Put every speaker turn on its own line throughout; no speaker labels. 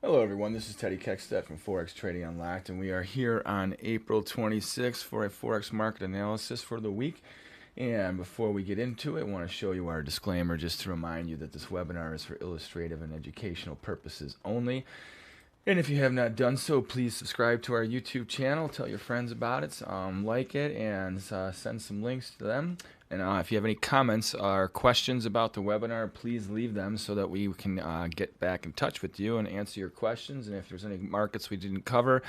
Hello everyone, this is Teddy Keckstedt from Forex Trading Unlocked, and we are here on April 26th for a Forex market analysis for the week. And before we get into it, I want to show you our disclaimer just to remind you that this webinar is for illustrative and educational purposes only. And if you have not done so, please subscribe to our YouTube channel, tell your friends about it, like it, and send some links to them. And if you have any comments or questions about the webinar, please leave them so that we can get back in touch with you and answer your questions. And if there's any markets we didn't cover,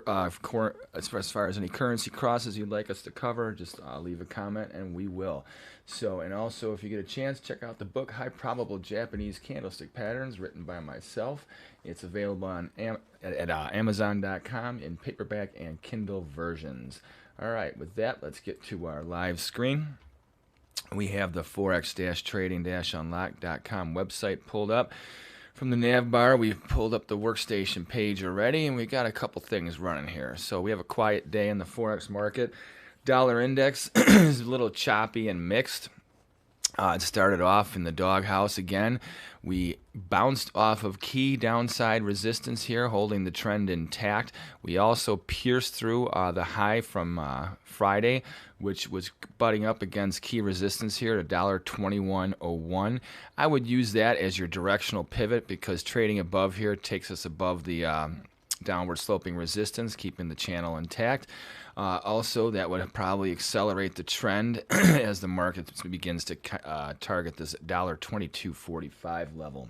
as far as any currency crosses you'd like us to cover, just leave a comment and we will. So, and also if you get a chance, check out the book High Probable Japanese Candlestick Patterns, written by myself. It's available on at Amazon.com in paperback and Kindle versions. All right, with that, let's get to our live screen. We have the Forex-Trading-Unlocked.com website pulled up. From the nav bar, we've pulled up the workstation page already, and we got a couple things running here. So we have a quiet day in the Forex market. Dollar index is a little choppy and mixed. It started off in the doghouse again. We bounced off of key downside resistance here, holding the trend intact. We also pierced through the high from Friday, which was butting up against key resistance here at $1.2101. I would use that as your directional pivot because trading above here takes us above the downward sloping resistance, keeping the channel intact. Also, that would probably accelerate the trend as the market begins to target this $1.2245 level.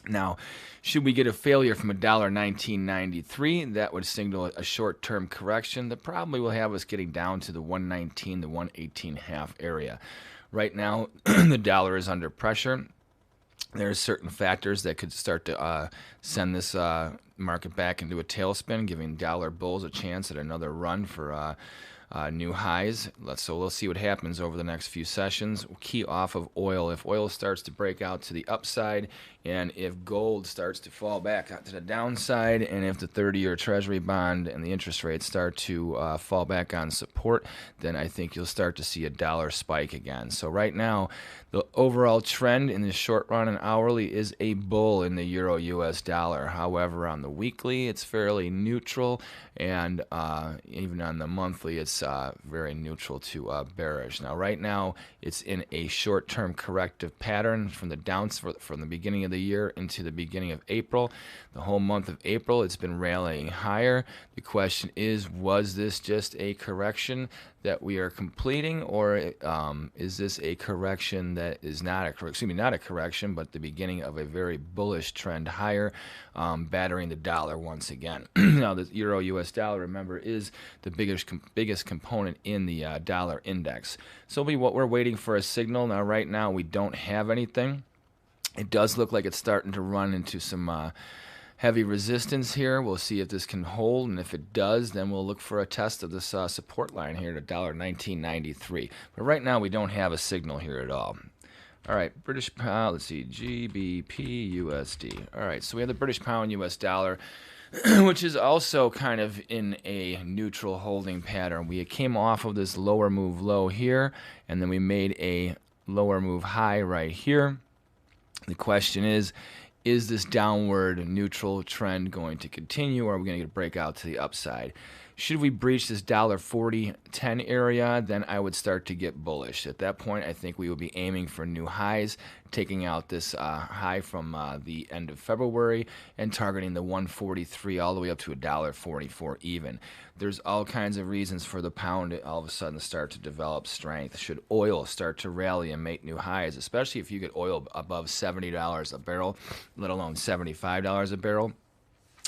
Now, should we get a failure from $1.1993, that would signal a short-term correction that probably will have us getting down to the 119 to 118.5 area. Right now, the dollar is under pressure. There are certain factors that could start to send this market back into a tailspin, giving dollar bulls a chance at another run for new highs. So we'll see what happens over the next few sessions. We'll key off of oil. If oil starts to break out to the upside, and if gold starts to fall back out to the downside, and if the 30-year Treasury bond and the interest rates start to fall back on support, then I think you'll start to see a dollar spike again. So right now, the overall trend in the short run and hourly is a bull in the euro-US dollar. However, on the weekly, it's fairly neutral, and even on the monthly, it's very neutral to bearish. Now, right now, it's in a short-term corrective pattern from the beginning of the year into the beginning of April. The whole month of April, it's been rallying higher. The question is, was this just a correction that we are completing, or is this a correction that is not a correction, but the beginning of a very bullish trend higher, battering the dollar once again? Now, the euro-US dollar, remember, is the biggest component in the dollar index. So we're waiting for a signal. Now, right now, we don't have anything. It does look like it's starting to run into some heavy resistance here. We'll see if this can hold, and if it does, then we'll look for a test of this support line here at $1.1993. But right now, we don't have a signal here at all. All right, British pound, let's see, GBPUSD. All right, so we have the British pound US dollar, which is also kind of in a neutral holding pattern. We came off of this lower move low here, and then we made a lower move high right here. The question is this downward neutral trend going to continue, or are we going to get a breakout to the upside? Should we breach this $1.4010 area, then I would start to get bullish. At that point, I think we will be aiming for new highs, taking out this high from the end of February and targeting the 143 all the way up to $1.44 even. There's all kinds of reasons for the pound to all of a sudden start to develop strength. Should oil start to rally and make new highs, especially if you get oil above $70 a barrel, let alone $75 a barrel,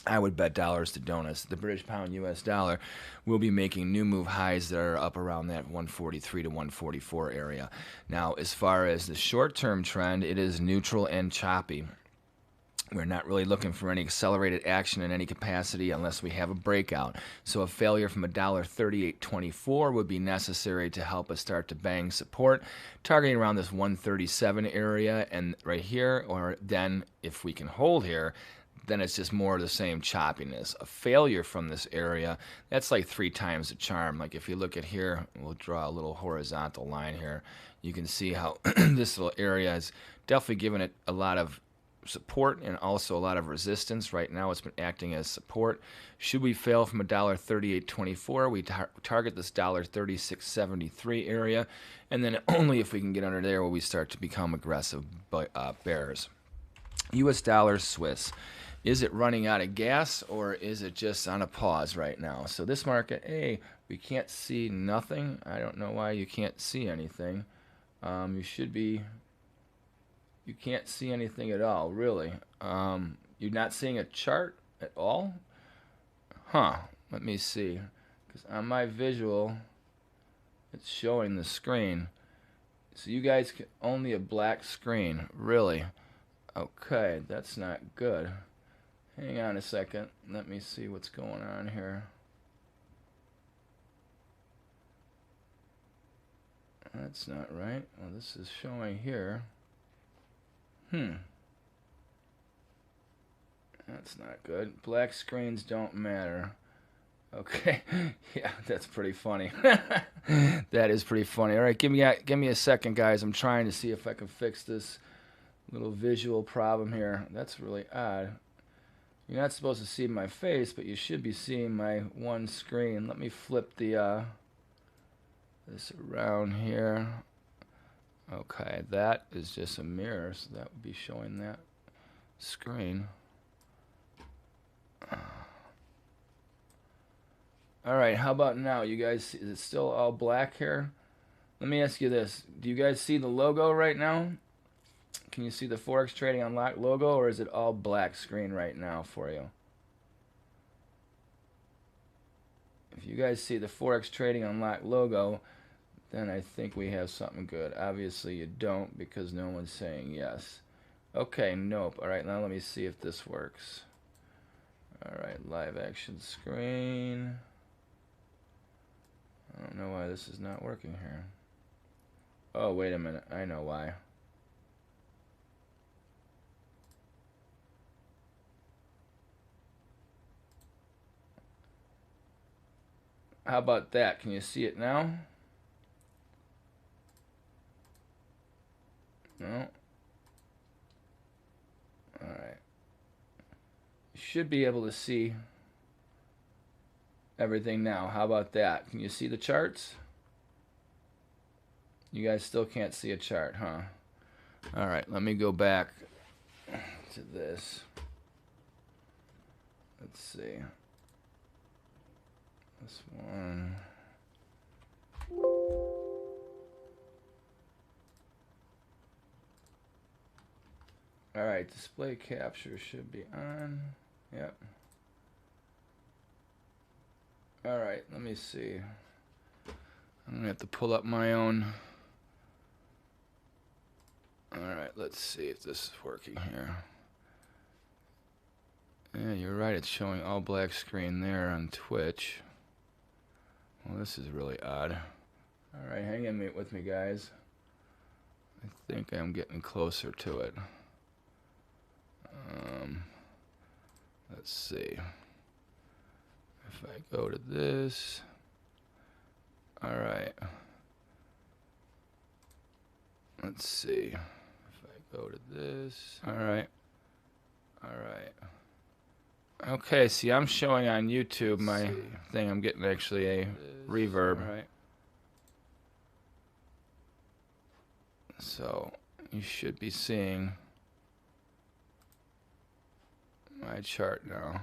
I would bet dollars to donuts. The British pound US dollar will be making new move highs that are up around that 143 to 144 area. Now, as far as the short-term trend, it is neutral and choppy. We're not really looking for any accelerated action in any capacity unless we have a breakout. So a failure from $1.3824 would be necessary to help us start to bang support, targeting around this 137 area and right here, or then if we can hold here, then it's just more of the same choppiness. A failure from this area, that's like 3 times the charm. Like if you look at here, we'll draw a little horizontal line here. You can see how this little area is definitely giving it a lot of support and also a lot of resistance. Right now it's been acting as support. Should we fail from $1.3824, we target this $1.3673 area, and then only if we can get under there will we start to become aggressive bears. US dollar Swiss. Is it running out of gas, or is it just on a pause right now? So this market, hey, we can't see nothing. I don't know why you can't see anything. You can't see anything at all, really. You're not seeing a chart at all? Huh, let me see. Because on my visual, it's showing the screen. So you guys can only a black screen, really? Okay, that's not good. Hang on a second. Let me see what's going on here. That's not right. Well, this is showing here. That's not good. Black screens don't matter. Okay. Yeah, that's pretty funny. That is pretty funny. All right, give me a second, guys. I'm trying to see if I can fix this little visual problem here. That's really odd. You're not supposed to see my face, but you should be seeing my one screen. Let me flip the this around here. Okay, that is just a mirror, so that would be showing that screen. All right, how about now? You guys, is it still all black here? Let me ask you this. Do you guys see the logo right now? Can you see the Forex Trading Unlocked logo, or is it all black screen right now for you? If you guys see the Forex Trading Unlocked logo, then I think we have something good. Obviously you don't, because no one's saying yes. Okay, nope. All right, now let me see if this works. All right, live action screen. I don't know why this is not working here. Oh, wait a minute. I know why. How about that? Can you see it now? No. Alright. You should be able to see everything now. How about that? Can you see the charts? You guys still can't see a chart, huh? Alright, let me go back to this. Let's see. This one. Alright, display capture should be on. Yep. Alright, let me see. I'm going to have to pull up my own. Alright, let's see if this is working here. Yeah, you're right, it's showing all black screen there on Twitch. Well, this is really odd. Alright, hang in with me, guys. I think I'm getting closer to it. Let's see. If I go to this. Alright. Let's see. If I go to this. Alright. Alright. Okay, see, I'm showing on YouTube my thing. I'm getting actually a reverb. Right. So you should be seeing my chart now.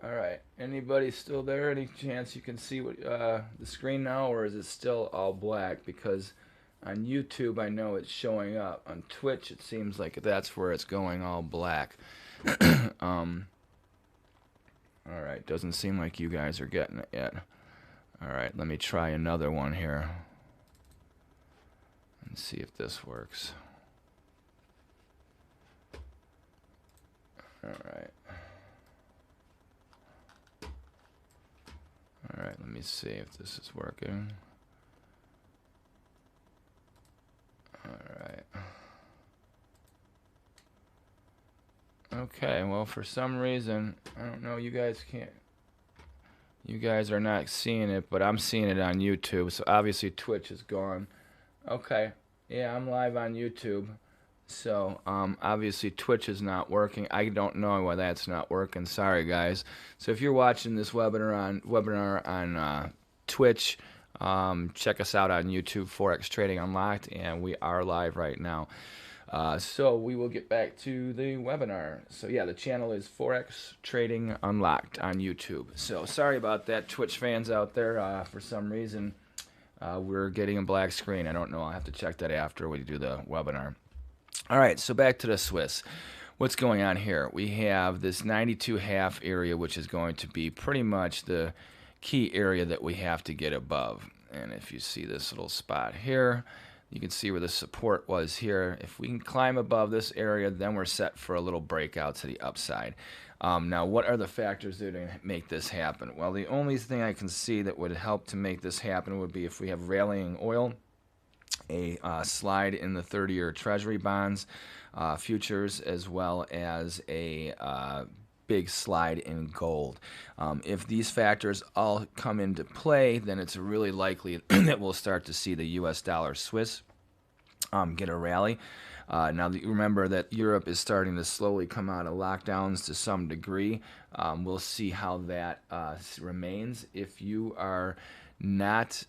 All right. Anybody still there? Any chance you can see what the screen now, or is it still all black? Because on YouTube, I know it's showing up. On Twitch, it seems like that's where it's going all black. All right, doesn't seem like you guys are getting it yet. All right, let me try another one here and see if this works. All right. All right, let me see if this is working. All right. Okay, well, for some reason, I don't know, you guys are not seeing it, but I'm seeing it on YouTube, so obviously Twitch is gone. Okay, yeah, I'm live on YouTube, So obviously Twitch is not working. I don't know why that's not working. Sorry guys. So if you're watching this webinar on Twitch, check us out on YouTube, Forex Trading Unlocked, and we are live right now. So we will get back to the webinar. So yeah, the channel is Forex Trading Unlocked on YouTube. So sorry about that, Twitch fans out there. For some reason, we're getting a black screen. I don't know. I'll have to check that after we do the webinar. All right, so back to the Swiss. What's going on here? We have this 92.5 area, which is going to be pretty much the key area that we have to get above. And if you see this little spot here, you can see where the support was here. If we can climb above this area, then we're set for a little breakout to the upside. Now, what are the factors that are going to make this happen? Well, the only thing I can see that would help to make this happen would be if we have rallying oil, a slide in the 30-year Treasury bonds, futures, as well as a big slide in gold. If these factors all come into play, then it's really likely that we'll start to see the US dollar Swiss get a rally. Now, remember that Europe is starting to slowly come out of lockdowns to some degree. We'll see how that remains. If you are not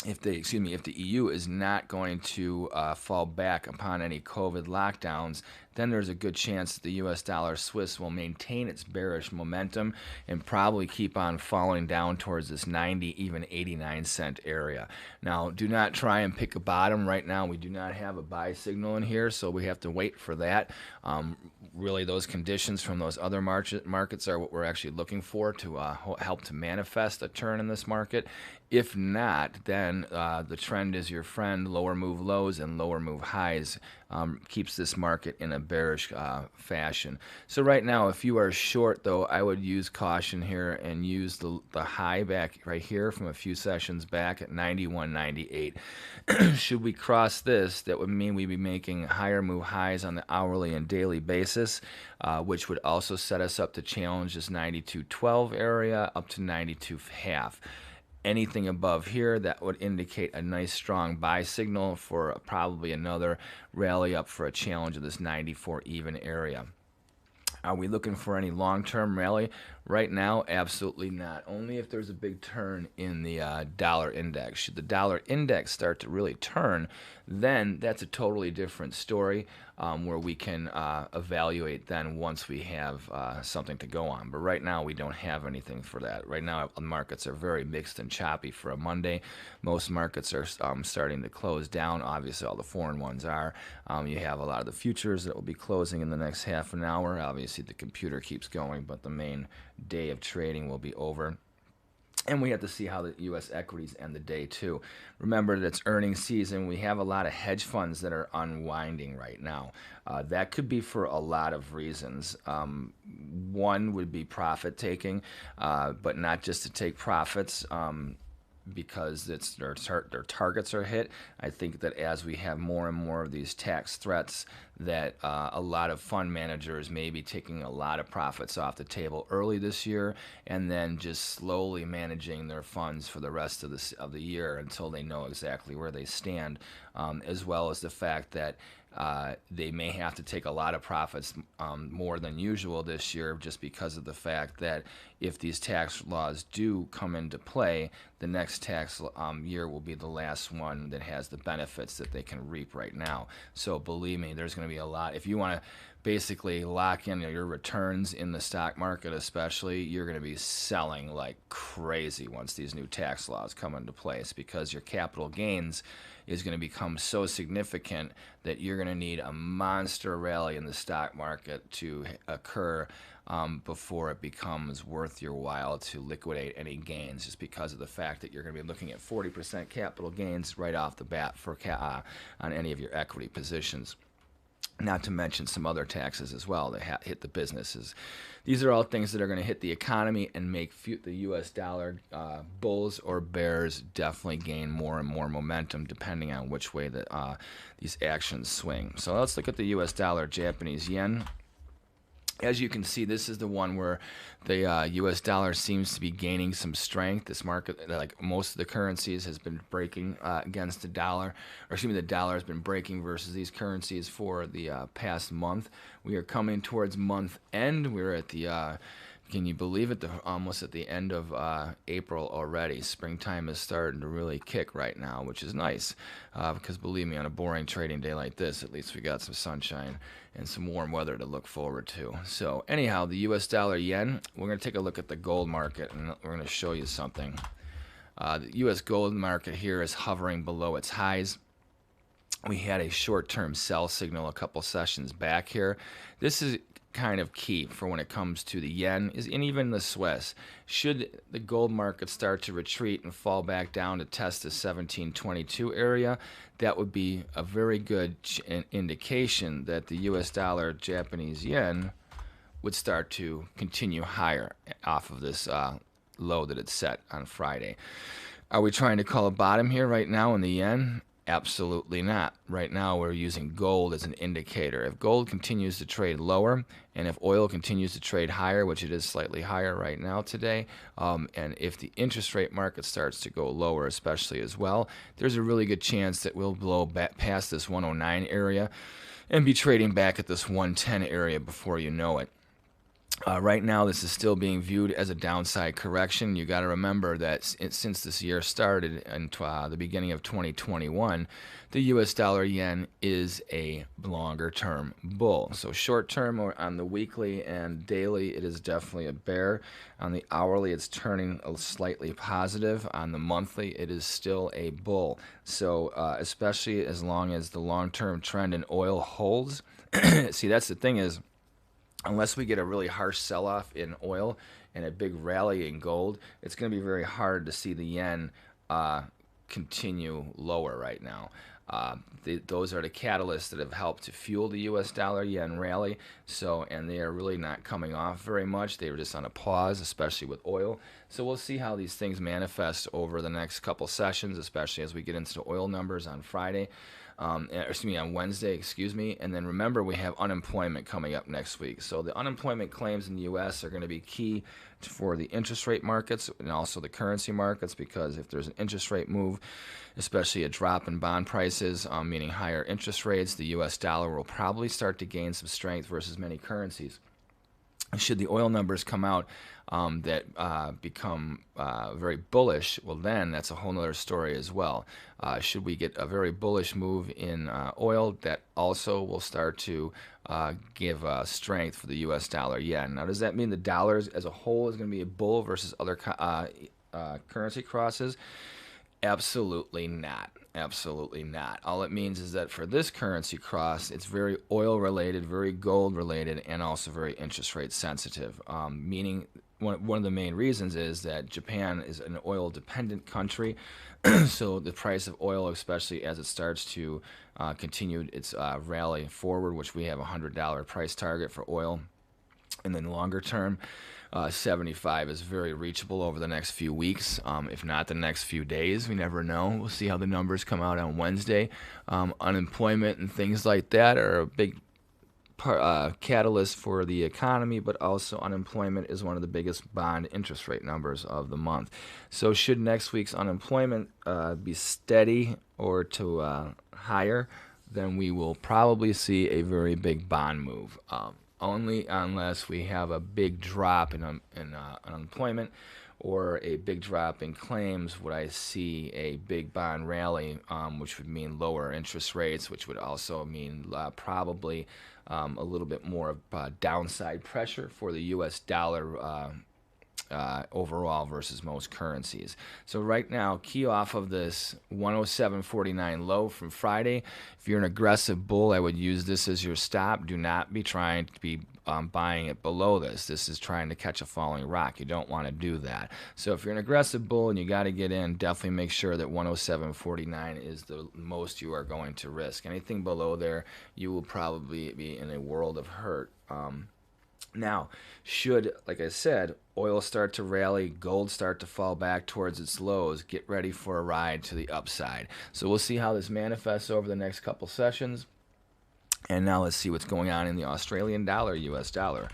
if the EU is not going to fall back upon any COVID lockdowns, then there's a good chance that the US dollar Swiss will maintain its bearish momentum and probably keep on falling down towards this 90, even 89 cent area. Now, do not try and pick a bottom right now. We do not have a buy signal in here, so we have to wait for that. Really, those conditions from those other markets are what we're actually looking for to help to manifest a turn in this market. If not, then the trend is your friend. Lower move lows and lower move highs keeps this market in a bearish fashion. So right now, if you are short, though, I would use caution here and use the high back right here from a few sessions back at 91.98. Should we cross this, that would mean we'd be making higher move highs on the hourly and daily basis, which would also set us up to challenge this 92.12 area up to 92.5. Anything above here, that would indicate a nice strong buy signal for probably another rally up for a challenge of this 94 even area. Are we looking for any long-term rally? Right now, absolutely not. Only if there's a big turn in the dollar index. Should the dollar index start to really turn, then that's a totally different story where we can evaluate then once we have something to go on. But right now, we don't have anything for that. Right now, markets are very mixed and choppy for a Monday. Most markets are starting to close down. Obviously, all the foreign ones are. You have a lot of the futures that will be closing in the next half an hour. Obviously, the computer keeps going, but the main day of trading will be over. And we have to see how the U.S. equities end the day, too. Remember that it's earnings season. We have a lot of hedge funds that are unwinding right now. That could be for a lot of reasons. One would be profit taking, but not just to take profits. Because their targets are hit. I think that as we have more and more of these tax threats, that a lot of fund managers may be taking a lot of profits off the table early this year, and then just slowly managing their funds for the rest of the year until they know exactly where they stand, as well as the fact that they may have to take a lot of profits more than usual this year, just because of the fact that if these tax laws do come into play, the next tax year will be the last one that has the benefits that they can reap right now. So believe me, there's going to be a lot. If you want to basically lock in your returns in the stock market especially, you're going to be selling like crazy once these new tax laws come into place, because your capital gains is going to become so significant that you're going to need a monster rally in the stock market to occur before it becomes worth your while to liquidate any gains, just because of the fact that you're going to be looking at 40% capital gains right off the bat for on any of your equity positions. Not to mention some other taxes as well that hit the businesses. These are all things that are going to hit the economy and make the U.S. dollar bulls or bears definitely gain more and more momentum depending on which way that these actions swing. So let's look at the U.S. dollar Japanese yen. As you can see, this is the one where the U.S. dollar seems to be gaining some strength. This market, like most of the currencies, has been breaking against the dollar, or excuse me, the dollar has been breaking versus these currencies for the past month. We are coming towards month end. We're at the can you believe it? Almost at the end of April already. Springtime is starting to really kick right now, which is nice. Because believe me, on a boring trading day like this, at least we got some sunshine and some warm weather to look forward to. So anyhow, the U.S. dollar yen, we're going to take a look at the gold market, and we're going to show you something. The U.S. gold market here is hovering below its highs. We had a short-term sell signal a couple sessions back here. This is kind of key for when it comes to the yen and even the Swiss. Should the gold market start to retreat and fall back down to test the 1722 area, that would be a very good indication that the US dollar Japanese yen would start to continue higher off of this low that it set on Friday. Are we trying to call a bottom here right now in the yen? Absolutely not. Right now we're using gold as an indicator. If gold continues to trade lower, and if oil continues to trade higher, which it is slightly higher right now today, and if the interest rate market starts to go lower especially as well, there's a really good chance that we'll blow back past this 109 area and be trading back at this 110 area before you know it. Right now, this is still being viewed as a downside correction. You got to remember that since this year started in the beginning of 2021, the U.S. dollar yen is a longer-term bull. So short-term or on the weekly and daily, it is definitely a bear. On the hourly, it's turning slightly positive. On the monthly, it is still a bull. So especially as long as the long-term trend in oil holds. See, that's the thing is, unless we get a really harsh sell-off in oil and a big rally in gold, it's going to be very hard to see the yen continue lower right now. Those are the catalysts that have helped to fuel the U.S. dollar yen rally. So, and they are really not coming off very much. They were just on a pause, especially with oil. So we'll see how these things manifest over the next couple sessions, especially as we get into the oil numbers on Friday. On Wednesday, and then remember we have unemployment coming up next week. So the unemployment claims in the U.S. are going to be key for the interest rate markets and also the currency markets, because if there's an interest rate move, especially a drop in bond prices, meaning higher interest rates, the U.S. dollar will probably start to gain some strength versus many currencies. Should the oil numbers come out that become very bullish, well then that's a whole other story as well. Should we get a very bullish move in oil, that also will start to give strength for the U.S. dollar yen. Now, does that mean the dollars as a whole is going to be a bull versus other currency crosses? Absolutely not. Absolutely not. All it means is that for this currency cross, it's very oil related, very gold related, and also very interest rate sensitive. Meaning one of the main reasons is that Japan is an oil dependent country. So the price of oil, especially as it starts to continue its rally forward, which we have a $100 price target for oil, and then longer term, 75 is very reachable over the next few weeks, if not the next few days. We never know. We'll see how the numbers come out on Wednesday. Unemployment and things like that are a big catalyst for the economy, but also unemployment is one of the biggest bond interest rate numbers of the month. So should next week's unemployment be steady or to higher, then we will probably see a very big bond move. Only unless we have a big drop in unemployment or a big drop in claims would I see a big bond rally, which would mean lower interest rates, which would also mean probably a little bit more of downside pressure for the U.S. dollar overall versus most currencies. So right now, key off of this 107.49 low from Friday. If you're an aggressive bull, I would use this as your stop. Do not be trying to be buying it below this. This is trying to catch a falling rock. You don't want to do that. So if you're an aggressive bull and you got to get in, definitely make sure that 107.49 is the most you are going to risk. Anything below there, you will probably be in a world of hurt. Now, should, like I said, oil start to rally, gold start to fall back towards its lows, get ready for a ride to the upside. So we'll see how this manifests over the next couple sessions. And now let's see what's going on in the Australian dollar, US dollar.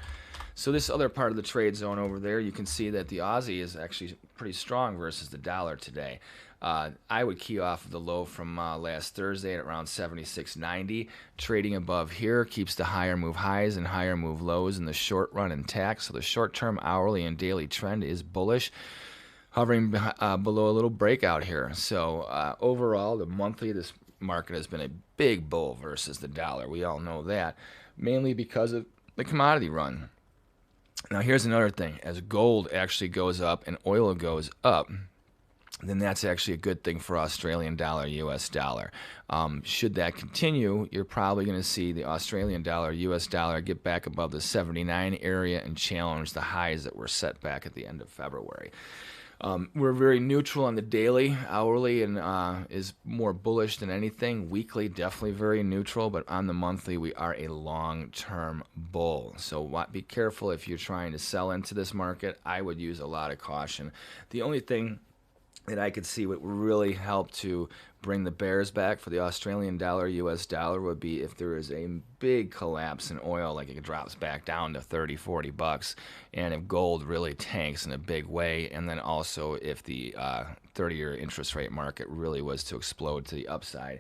So this other part of the trade zone over there, you can see that the Aussie is actually pretty strong versus the dollar today. I would key off of the low from last Thursday at around 76.90. Trading above here keeps the higher move highs and higher move lows in the short run intact. So the short-term hourly and daily trend is bullish, hovering below a little breakout here. So overall, the monthly, this market has been a big bull versus the dollar. We all know that, mainly because of the commodity run. Now here's another thing. As gold actually goes up and oil goes up, then that's actually a good thing for Australian dollar, US dollar. Should that continue, you're probably going to see the Australian dollar, US dollar get back above the 79 area and challenge the highs that were set back at the end of February. We're very neutral on the daily, hourly, and is more bullish than anything. Weekly, definitely very neutral, but on the monthly, we are a long-term bull. So be careful if you're trying to sell into this market. I would use a lot of caution. The only thing that I could see would really help to bring the bears back for the Australian dollar, US dollar, would be if there is a big collapse in oil, like it drops back down to 30, 40 bucks, and if gold really tanks in a big way, and then also if the 30-year interest rate market really was to explode to the upside.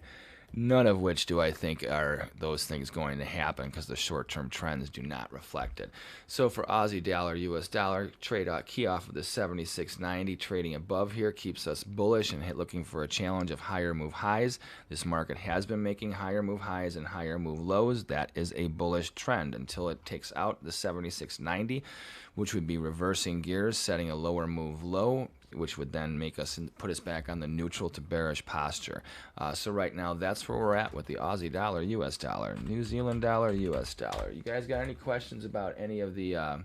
None of which do I think are those things going to happen, because the short-term trends do not reflect it. So for Aussie dollar, US dollar, trade key off of the 76.90, trading above here keeps us bullish and looking for a challenge of higher move highs. This market has been making higher move highs and higher move lows. That is a bullish trend until it takes out the 76.90, which would be reversing gears, setting a lower move low, which would then put us back on the neutral to bearish posture. So right now, that's where we're at with the Aussie dollar, US dollar, New Zealand dollar, US dollar. You guys got any questions about any of the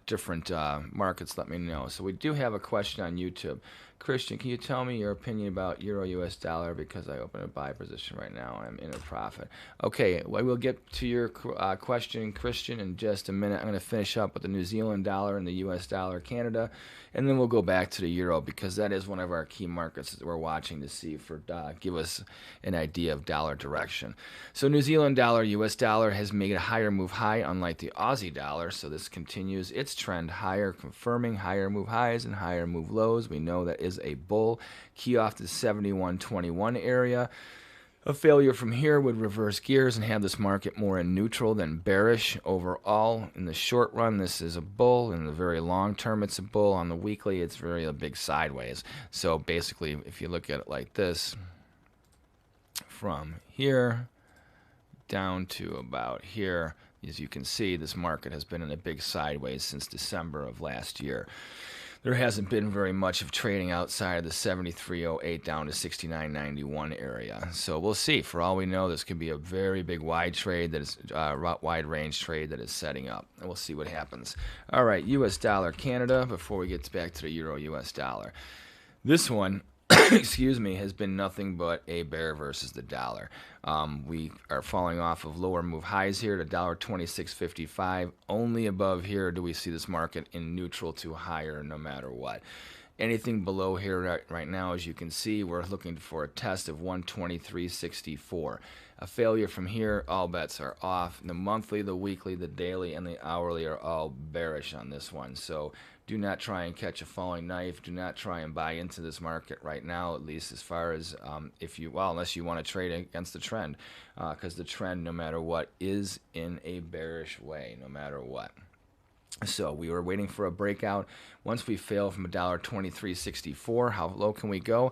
different markets? Let me know. So we do have a question on YouTube. Christian, can you tell me your opinion about Euro US dollar, because I open a buy position right now. I'm in a profit. Okay, well, we'll get to your question, Christian, in just a minute. I'm going to finish up with the New Zealand dollar and the US dollar, Canada, and then we'll go back to the euro, because that is one of our key markets that we're watching to see for give us an idea of dollar direction. So New Zealand dollar, US dollar has made a higher move high, unlike the Aussie dollar. So this continues its trend higher, confirming higher move highs and higher move lows. We know that is a bull. Key off the 71.21 area. A failure from here would reverse gears and have this market more in neutral than bearish overall. In the short run, this is a bull. In the very long term, it's a bull. On the weekly, it's a big sideways. So basically, if you look at it like this, from here down to about here, as you can see, this market has been in a big sideways since December of last year. There hasn't been very much of trading outside of the 73.08 down to 69.91 area. So we'll see. For all we know, this could be a very big wide trade that is wide range trade that is setting up. And we'll see what happens. All right, US dollar Canada before we get back to the euro US dollar. This one, excuse me, has been nothing but a bear versus the dollar. We are falling off of lower move highs here to $1.2655. Only above here do we see this market in neutral to higher no matter what. Anything below here right now, as you can see, we're looking for a test of 123.64. A failure from here, all bets are off. The monthly, the weekly, the daily, and the hourly are all bearish on this one. So do not try and catch a falling knife. Do not try and buy into this market right now, at least as far as unless you want to trade against the trend, because the trend, no matter what, is in a bearish way, no matter what. So we were waiting for a breakout. Once we fail from $1.2364, how low can we go?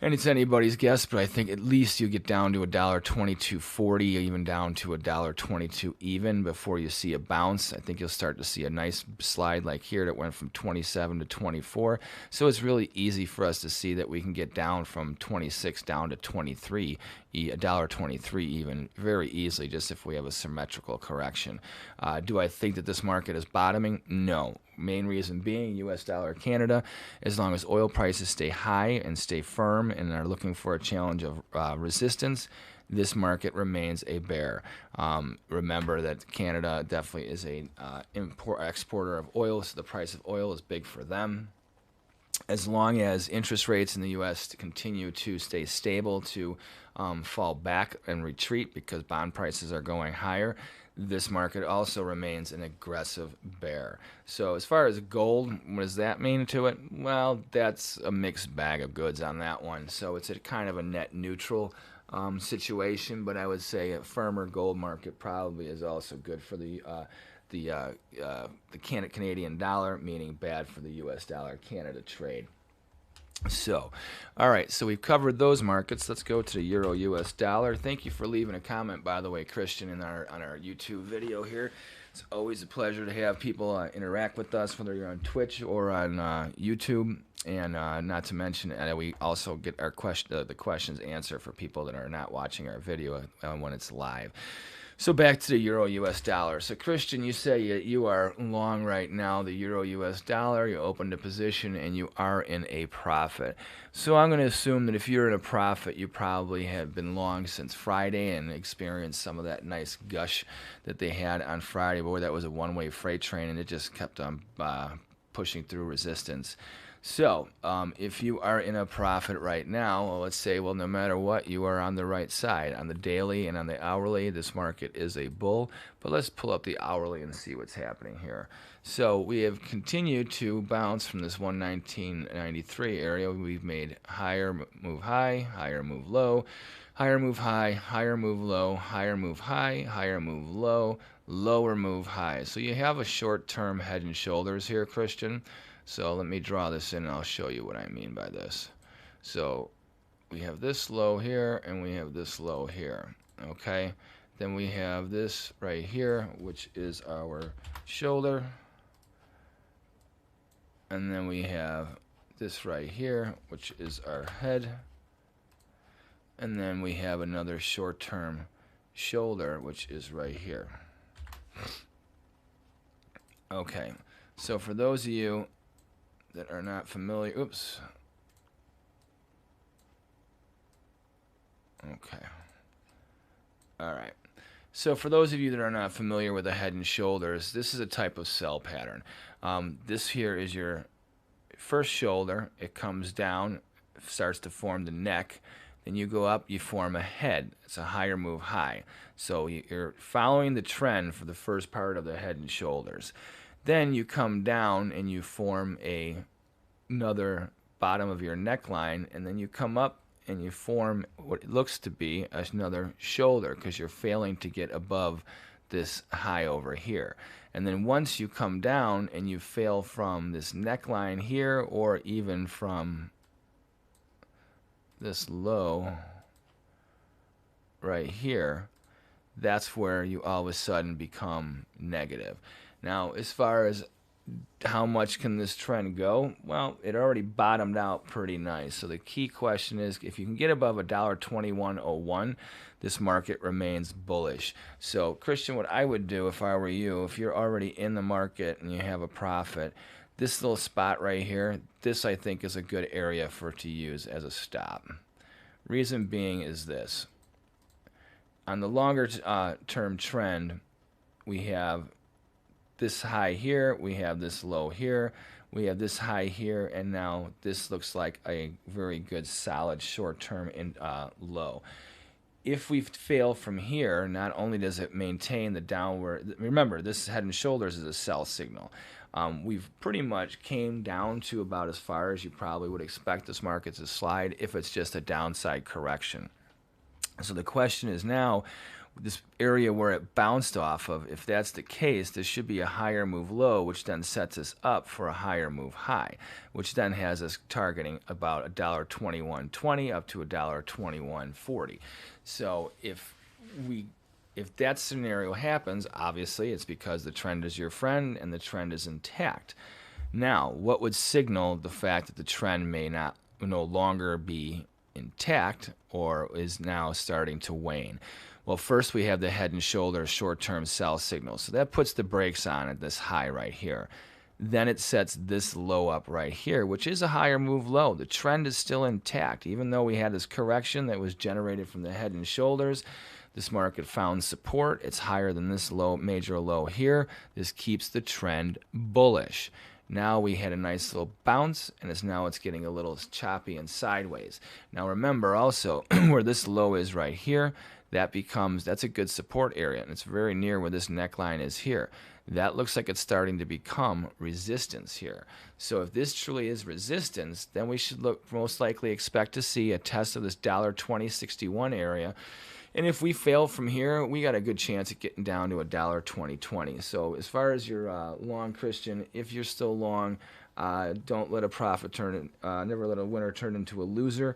And it's anybody's guess, but I think at least you get down to $1.2240, even down to $1.22 even before you see a bounce. I think you'll start to see a nice slide like here that went from 27 to 24. So it's really easy for us to see that we can get down from 26 down to 23, $1.23 even, very easily, just if we have a symmetrical correction. Do I think that this market is bottoming? No. Main reason being US dollar Canada, as long as oil prices stay high and stay firm and are looking for a challenge of resistance, this market remains a bear. Remember that Canada definitely is a exporter of oil, so the price of oil is big for them. as long as interest rates in the U.S. continue to stay stable, to fall back and retreat because bond prices are going higher, this market also remains an aggressive bear. So as far as gold, what does that mean to it? Well, that's a mixed bag of goods on that one. So it's a kind of a net neutral situation, but I would say a firmer gold market probably is also good for the Canadian dollar, meaning bad for the U.S. dollar Canada trade. So, all right, so we've covered those markets. Let's go to the Euro US dollar. Thank you for leaving a comment, by the way, Christian, on our YouTube video here. It's always a pleasure to have people interact with us, whether you're on Twitch or on YouTube. And not to mention, we also get our the questions answered for people that are not watching our video when it's live. So back to the Euro US dollar. So Christian, you say you are long right now the Euro US dollar. You opened a position and you are in a profit. So I'm going to assume that if you're in a profit, you probably have been long since Friday and experienced some of that nice gush that they had on Friday. Boy, that was a one-way freight train, and it just kept on pushing through resistance. So, if you are in a profit right now, well, let's say, well, no matter what, you are on the right side. On the daily and on the hourly, this market is a bull. But let's pull up the hourly and see what's happening here. So, we have continued to bounce from this 119.93 area. We've made higher move high, higher move low, higher move high, higher move low, higher move high, higher move low, lower move high. So, you have a short-term head and shoulders here, Christian. So let me draw this in and I'll show you what I mean by this. So we have this low here and we have this low here, okay? Then we have this right here, which is our shoulder. And then we have this right here, which is our head. And then we have another short-term shoulder, which is right here. Okay, so for those of you that are not familiar, oops. Okay. All right. So for those of you that are not familiar with the head and shoulders, this is a type of sell pattern. This here is your first shoulder. It comes down, starts to form the neck. Then you go up, you form a head. It's a higher move high. So you're following the trend for the first part of the head and shoulders. Then you come down and you form another bottom of your neckline, and then you come up and you form what looks to be another shoulder because you're failing to get above this high over here. And then once you come down and you fail from this neckline here or even from this low right here, that's where you all of a sudden become negative. Now, as far as how much can this trend go? Well, it already bottomed out pretty nice. So the key question is, if you can get above $1.2101, this market remains bullish. So, Christian, what I would do if I were you, if you're already in the market and you have a profit, this little spot right here, this I think is a good area for it to use as a stop. Reason being is this. On the longer term trend, we have this high here, we have this low here, we have this high here, and now this looks like a very good solid short-term low. If we fail from here, not only does it maintain the downward, remember this head and shoulders is a sell signal. We've pretty much came down to about as far as you probably would expect this market to slide if it's just a downside correction. So the question is now, this area where it bounced off of, if that's the case, this should be a higher move low, which then sets us up for a higher move high, which then has us targeting about $1.2120 up to $1.2140. So if that scenario happens, obviously it's because the trend is your friend and the trend is intact. Now, what would signal the fact that the trend may no longer be intact or is now starting to wane? Well, first we have the head and shoulders short-term sell signal. So that puts the brakes on at this high right here. Then it sets this low up right here, which is a higher move low. The trend is still intact. Even though we had this correction that was generated from the head and shoulders, this market found support. It's higher than this low, major low here. This keeps the trend bullish. Now we had a nice little bounce, and it's getting a little choppy and sideways. Now remember also where this low is right here, that's a good support area, and it's very near where this neckline is here. That looks like it's starting to become resistance here. So if this truly is resistance, then we should most likely expect to see a test of this $20.61 area. And if we fail from here, we got a good chance at getting down to a $20.20. So as far as your long, Christian, if you're still long, don't let a profit never let a winner turn into a loser.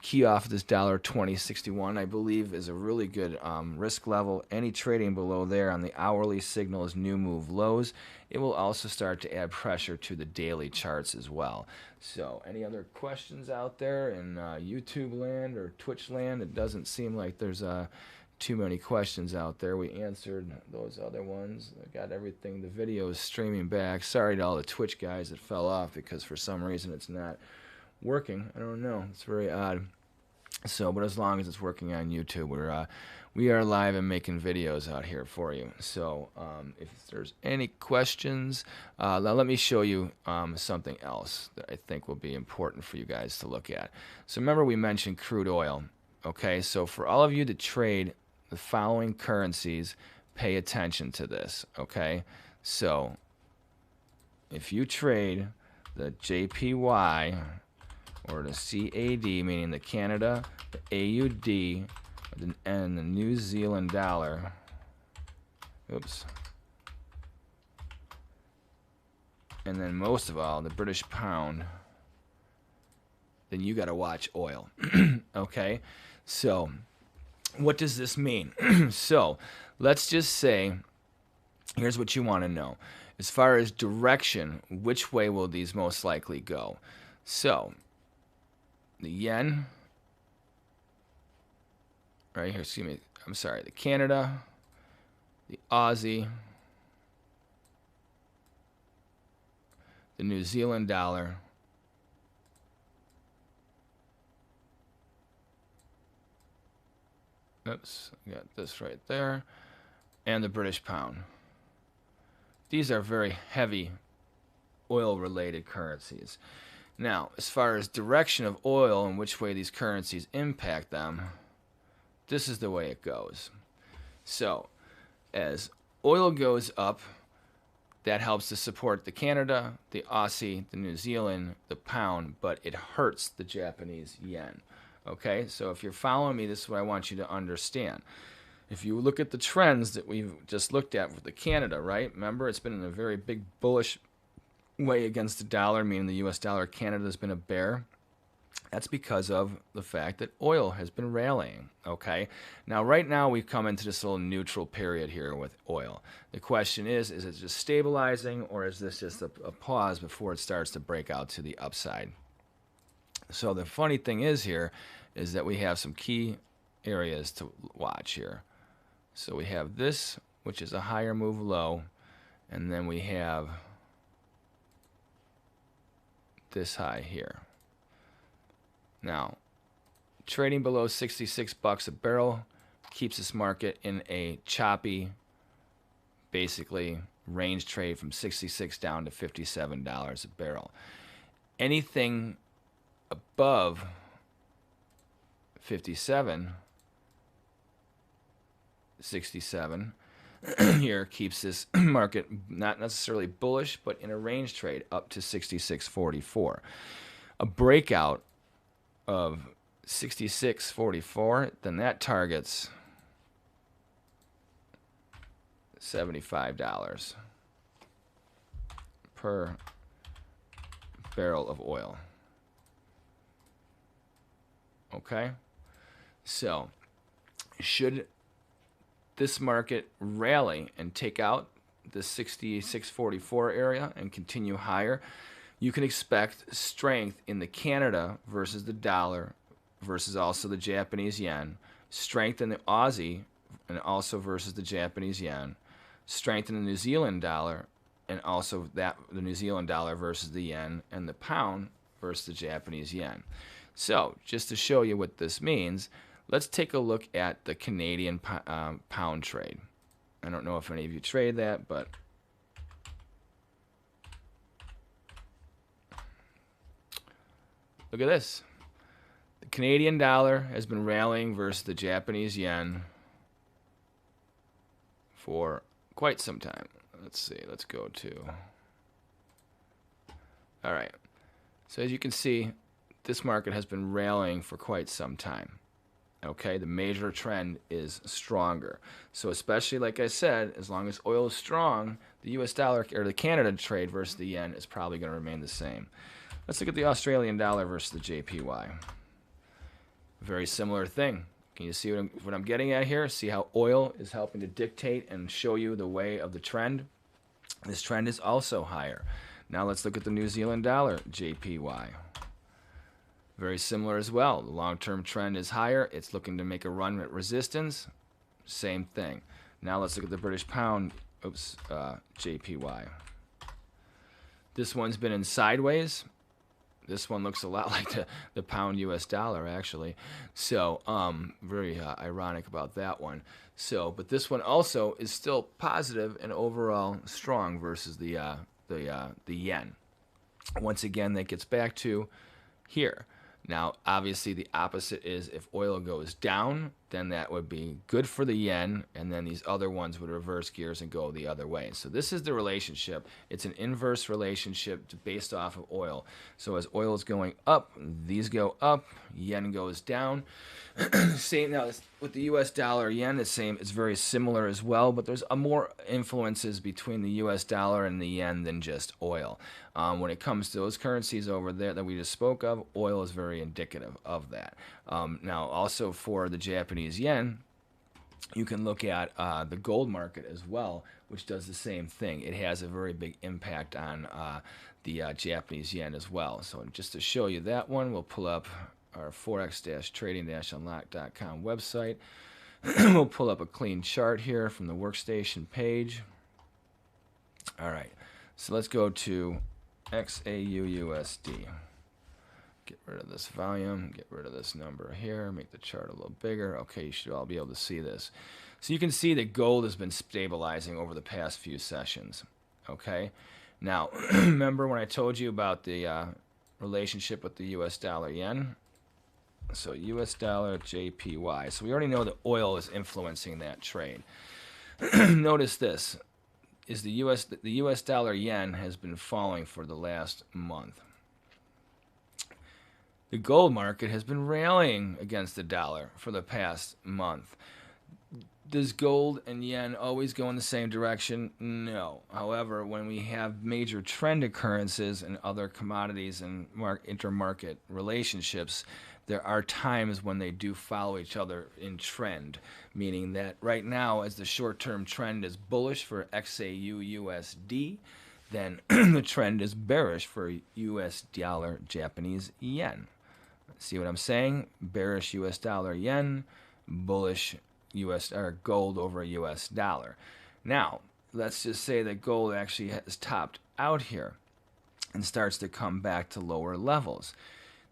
Key off this $20.61, I believe, is a really good risk level. Any trading below there on the hourly signal is new move lows. It will also start to add pressure to the daily charts as well. So any other questions out there in YouTube land or Twitch land? It doesn't seem like there's too many questions out there. We answered those other ones. I got everything. The video is streaming back. Sorry to all the Twitch guys that fell off because for some reason it's not working. I don't know. It's very odd. So, but as long as it's working on YouTube, we are live and making videos out here for you. So, if there's any questions, now let me show you something else that I think will be important for you guys to look at. So, remember we mentioned crude oil. Okay, so for all of you that trade the following currencies, pay attention to this. Okay, so if you trade the JPY or the CAD, meaning the Canada, the AUD, and the New Zealand dollar, oops, and then most of all the British pound, then you got to watch oil. Okay, so what does this mean? So let's just say, here's what you want to know. As far as direction, which way will these most likely go? So the yen, right here, excuse me, I'm sorry, the Canada, the Aussie, the New Zealand dollar, oops, got this right there, and the British pound. These are very heavy oil-related currencies. Now, as far as direction of oil and which way these currencies impact them, this is the way it goes. So, as oil goes up, that helps to support the Canada, the Aussie, the New Zealand, the pound, but it hurts the Japanese yen. Okay, so if you're following me, this is what I want you to understand. If you look at the trends that we've just looked at with the Canada, right? Remember, it's been in a very big bullish way against the dollar, meaning the US dollar. Canada has been a bear. That's because of the fact that oil has been rallying, okay? Now, right now, we've come into this little neutral period here with oil. The question is it just stabilizing, or is this just a pause before it starts to break out to the upside? So the funny thing is here is that we have some key areas to watch here. So we have this, which is a higher move low, and then we have this high here. Now, trading below 66 bucks a barrel keeps this market in a choppy, basically range trade from 66 down to $57 a barrel. Anything above 57, 67 here keeps this market not necessarily bullish, but in a range trade up to 66.44. A breakout of 66.44, then that targets $75 per barrel of oil. Okay, so should this market rally and take out the 66.44 area and continue higher, you can expect strength in the Canada versus the dollar versus also the Japanese yen, strength in the Aussie and also versus the Japanese yen, strength in the New Zealand dollar and also the New Zealand dollar versus the yen, and the pound versus the Japanese yen. So just to show you what this means, let's take a look at the Canadian pound trade. I don't know if any of you trade that, but Look at this. The Canadian dollar has been rallying versus the Japanese yen for quite some time. Let's see. Let's go to... All right. So as you can see, this market has been rallying for quite some time. Okay, the major trend is stronger. So especially, like I said, as long as oil is strong, the US dollar or the Canada trade versus the yen is probably going to remain the same. Let's look at the Australian dollar versus the JPY. Very similar thing. Can you see what I'm getting at here? See how oil is helping to dictate and show you the way of the trend? This trend is also higher. Now let's look at the New Zealand dollar, JPY. Very similar as well. The long-term trend is higher. It's looking to make a run at resistance. Same thing. Now let's look at the British pound, JPY. This one's been in sideways. This one looks a lot like the pound US dollar, actually. So, very ironic about that one. So, but this one also is still positive and overall strong versus the yen. Once again, that gets back to here. Now, obviously, the opposite is if oil goes down, then that would be good for the yen, and then these other ones would reverse gears and go the other way. So this is the relationship. It's an inverse relationship based off of oil. So as oil is going up, these go up, yen goes down. Same now with the US dollar, yen, the same. It's very similar as well, but there's more influences between the US dollar and the yen than just oil. When it comes to those currencies over there that we just spoke of, oil is very indicative of that. Now, also for the Japanese yen, you can look at the gold market as well, which does the same thing. It has a very big impact on the Japanese yen as well. So just to show you that one, we'll pull up our forex-trading-unlock.com website. We'll pull up a clean chart here from the workstation page. All right, so let's go to XAUUSD. Get rid of this volume, get rid of this number here, make the chart a little bigger. Okay, you should all be able to see this. So you can see that gold has been stabilizing over the past few sessions. Okay, now remember when I told you about the relationship with the US dollar yen? So US dollar JPY. So we already know that oil is influencing that trade. Notice this is the US dollar yen has been falling for the last month. The gold market has been rallying against the dollar for the past month. Does gold and yen always go in the same direction? No. However, when we have major trend occurrences in other commodities and intermarket relationships, there are times when they do follow each other in trend, meaning that right now, as the short-term trend is bullish for XAUUSD, then the trend is bearish for US dollar Japanese yen. See what I'm saying? Bearish US dollar yen, bullish US or gold over US dollar. Now, let's just say that gold actually has topped out here and starts to come back to lower levels.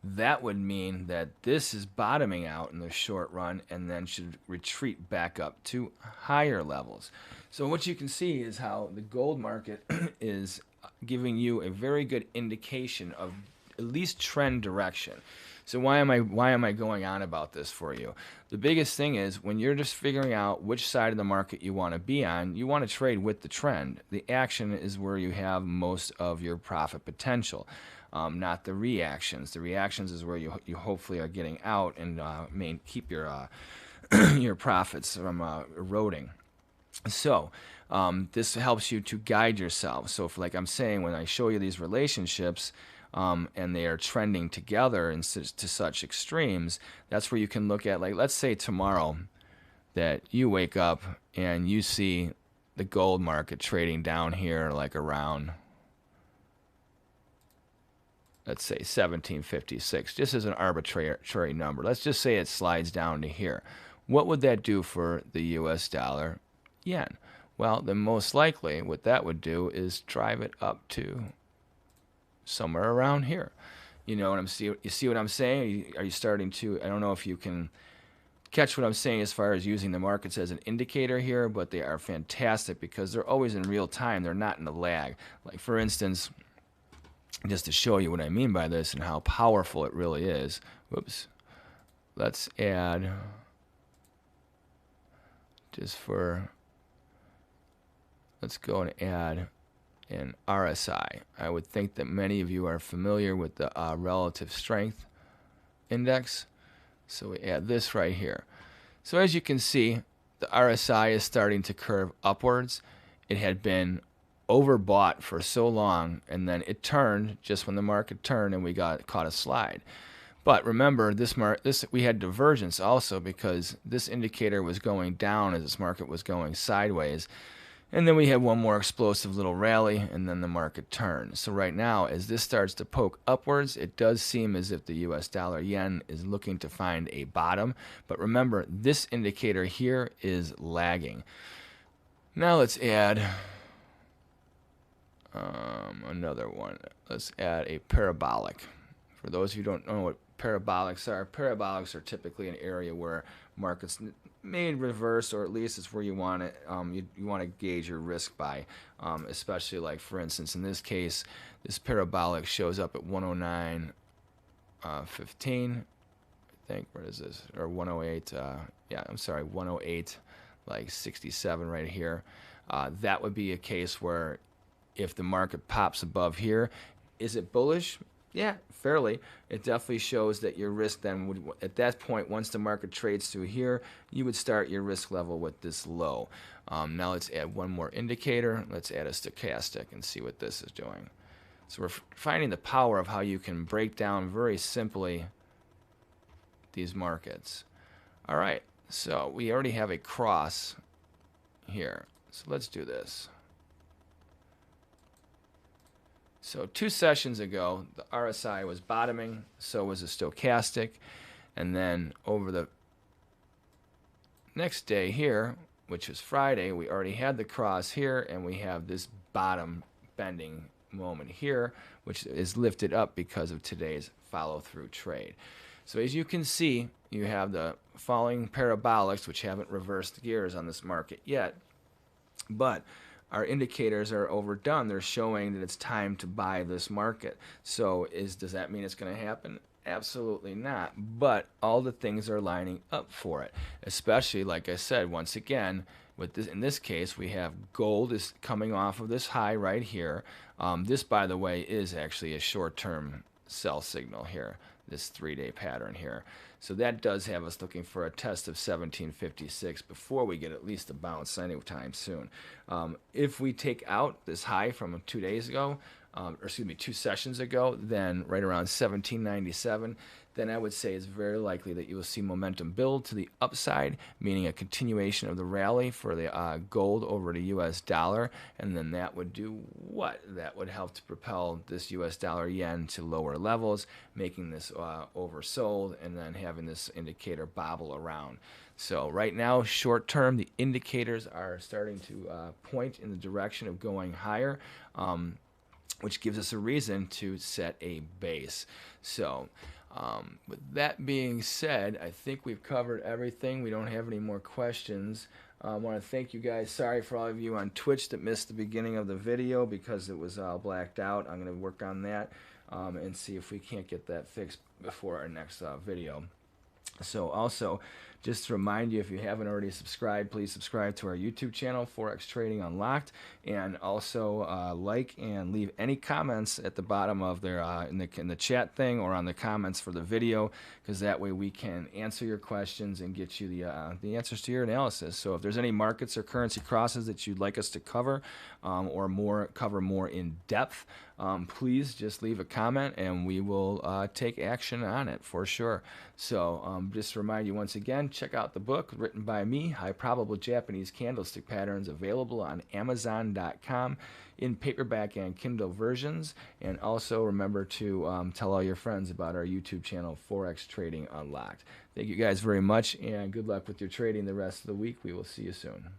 That would mean that this is bottoming out in the short run and then should retreat back up to higher levels. So what you can see is how the gold market is giving you a very good indication of at least trend direction. So why am I going on about this for you? The biggest thing is when you're just figuring out which side of the market you want to be on, you want to trade with the trend. The action is where you have most of your profit potential, not the reactions. The reactions is where you hopefully are getting out and keep your your profits from eroding. So this helps you to guide yourself. So like I'm saying, when I show you these relationships, and they are trending together to such extremes, that's where you can look at, like, let's say tomorrow that you wake up and you see the gold market trading down here like around, let's say 1756, just as an arbitrary number. Let's just say it slides down to here. What would that do for the US dollar yen? Well, then most likely what that would do is drive it up to somewhere around here. You know what you see what I'm saying? Are you starting to, I don't know if you can catch what I'm saying as far as using the markets as an indicator here, but they are fantastic because they're always in real time. They're not in a lag. Like for instance, just to show you what I mean by this and how powerful it really is. Whoops. Let's add, let's go and add an RSI. I would think that many of you are familiar with the relative strength index. So we add this right here. So as you can see, the RSI is starting to curve upwards. It had been overbought for so long, and then it turned just when the market turned, and we caught a slide. But remember, we had divergence also because this indicator was going down as this market was going sideways. And then we had one more explosive little rally, and then the market turned. So right now, as this starts to poke upwards, it does seem as if the US dollar yen is looking to find a bottom. But remember, this indicator here is lagging. Now let's add another one. Let's add a parabolic. For those of you who don't know what parabolics are typically an area where markets may reverse, or at least it's where you want it. You want to gauge your risk by, especially like for instance in this case, this parabolic shows up at 109.15. I think, where is this? Or 108. Yeah, I'm sorry, 108, like 67 right here. That would be a case where if the market pops above here, is it bullish? Yeah, fairly. It definitely shows that your risk then would, at that point, once the market trades through here, you would start your risk level with this low. Now let's add one more indicator. Let's add a stochastic and see what this is doing. So we're finding the power of how you can break down very simply these markets. All right, so we already have a cross here. So let's do this. So 2 sessions ago, the RSI was bottoming, so was the stochastic. And then over the next day here, which is Friday, we already had the cross here, and we have this bottom bending moment here, which is lifted up because of today's follow-through trade. So as you can see, you have the falling parabolics, which haven't reversed gears on this market yet. But our indicators are overdone. They're showing that it's time to buy this market. So does that mean it's going to happen? Absolutely not. But all the things are lining up for it. Especially, like I said, once again, with this, in this case, we have gold is coming off of this high right here. This, by the way, is actually a short-term sell signal here, this 3-day pattern here. So that does have us looking for a test of 1756 before we get at least a bounce anytime soon. If we take out this high from 2 days ago, or excuse me, 2 sessions ago, then right around 1797, then I would say it's very likely that you will see momentum build to the upside, meaning a continuation of the rally for the gold over the US dollar, and then that would do what? That would help to propel this US dollar yen to lower levels, making this oversold, and then having this indicator bobble around. So right now, short term, the indicators are starting to point in the direction of going higher, which gives us a reason to set a base. So with that being said, I think we've covered everything. We don't have any more questions. I want to thank you guys. Sorry for all of you on Twitch that missed the beginning of the video because it was all blacked out. I'm going to work on that and see if we can't get that fixed before our next video. So also, just to remind you, if you haven't already subscribed, please subscribe to our YouTube channel, Forex Trading Unlocked, and also like and leave any comments at the bottom of their in the chat thing or on the comments for the video, because that way we can answer your questions and get you the answers to your analysis. So if there's any markets or currency crosses that you'd like us to cover or cover more in depth, please just leave a comment and we will take action on it for sure. So just to remind you once again, check out the book written by me, High Probable Japanese Candlestick Patterns, available on Amazon.com in paperback and Kindle versions. And also remember to tell all your friends about our YouTube channel, Forex Trading Unlocked. Thank you guys very much, and good luck with your trading the rest of the week. We will see you soon.